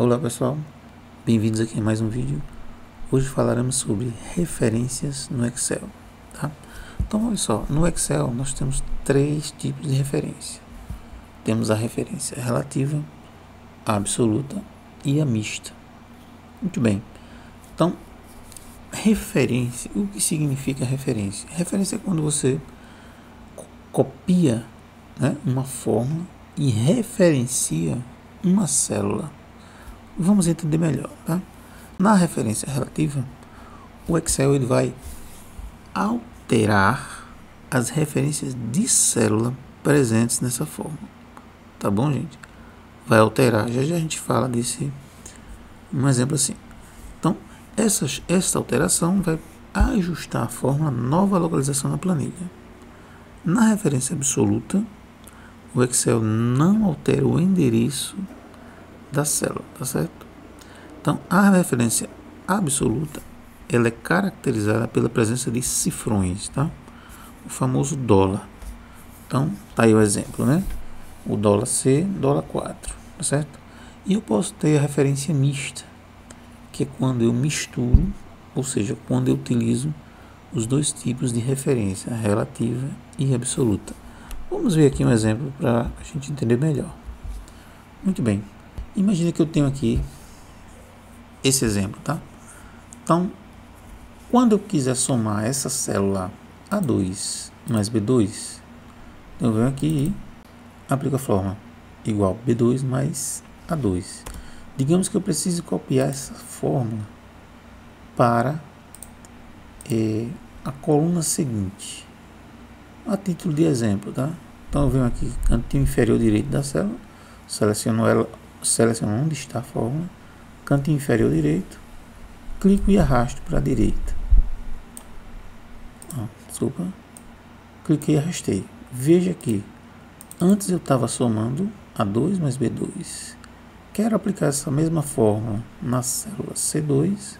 Olá pessoal, bem-vindos aqui a mais um vídeo. Hoje falaremos sobre referências no Excel, tá? Então olha só, no Excel nós temos três tipos de referência. Temos a referência relativa, a absoluta e a mista. Muito bem, então referência, o que significa referência? Referência é quando você copia, né, uma fórmula e referencia uma célula. Vamos entender melhor, tá? Na referência relativa, o Excel ele vai alterar as referências de célula presentes nessa fórmula, tá bom, gente? Vai alterar, já a gente fala desse, um exemplo assim. Então, essa alteração vai ajustar a fórmula à nova localização na planilha. Na referência absoluta, o Excel não altera o endereço da célula, tá certo? Então, a referência absoluta, ela é caracterizada pela presença de cifrões, tá? O famoso dólar. Então, tá aí o exemplo, né? O dólar C, dólar 4, tá certo? E eu posso ter a referência mista, que é quando eu misturo, ou seja, quando eu utilizo os dois tipos de referência, relativa e absoluta. Vamos ver aqui um exemplo para a gente entender melhor. Muito bem. Imagina que eu tenho aqui esse exemplo, tá? Então, quando eu quiser somar essa célula A2 mais B2, eu venho aqui e aplico a fórmula igual B2 mais A2. Digamos que eu preciso copiar essa fórmula para a coluna seguinte, a título de exemplo, tá? Então eu venho aqui, cantinho inferior direito da célula, seleciono onde está a fórmula, cantinho inferior direito, clico e arrasto para a direita. Desculpa, cliquei e arrastei. Veja que antes eu estava somando A2 mais B2. Quero aplicar essa mesma fórmula na célula C2.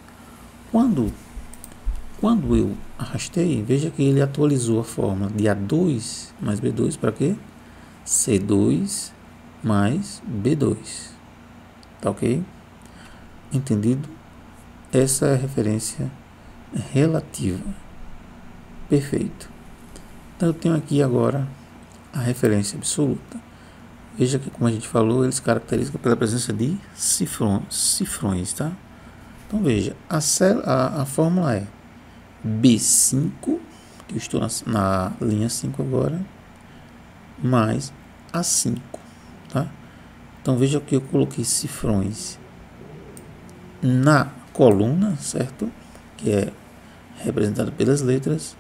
Quando eu arrastei, veja que ele atualizou a fórmula de A2 mais B2 para quê? C2 mais B2. Tá ok? Entendido? Essa é a referência relativa. Perfeito. Então eu tenho aqui agora a referência absoluta. Veja que, como a gente falou, eles caracterizam pela presença de cifrões, tá? Então veja, a fórmula é B5, que eu estou na linha 5 agora, mais A5, tá? Então veja que eu coloquei cifrões na coluna, certo? Que é representado pelas letras,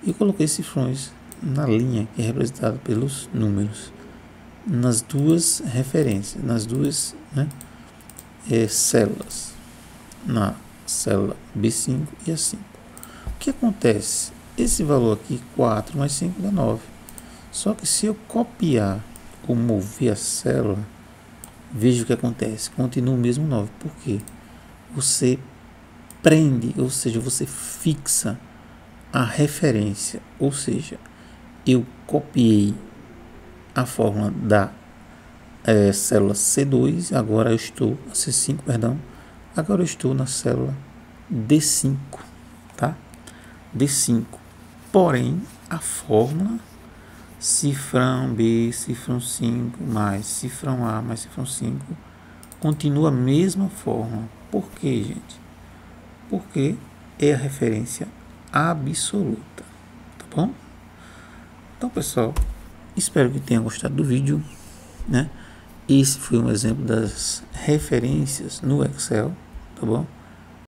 e coloquei cifrões na linha, que é representado pelos números, nas duas referências, nas duas, né, células, na célula B5 e A5. O que acontece? Esse valor aqui, 4 mais 5 dá 9. Só que se eu copiar ou mover a célula, veja o que acontece, continua o mesmo 9. Por quê? Você prende, ou seja, você fixa a referência, ou seja, eu copiei a fórmula da célula C2, agora eu estou, C5, perdão, agora eu estou na célula D5, tá? D5, porém, a fórmula cifrão B, cifrão 5, mais cifrão A, mais cifrão 5, continua a mesma fórmula. Por quê, gente? Porque é a referência absoluta, tá bom? Então, pessoal, espero que tenham gostado do vídeo, né? Esse foi um exemplo das referências no Excel, tá bom?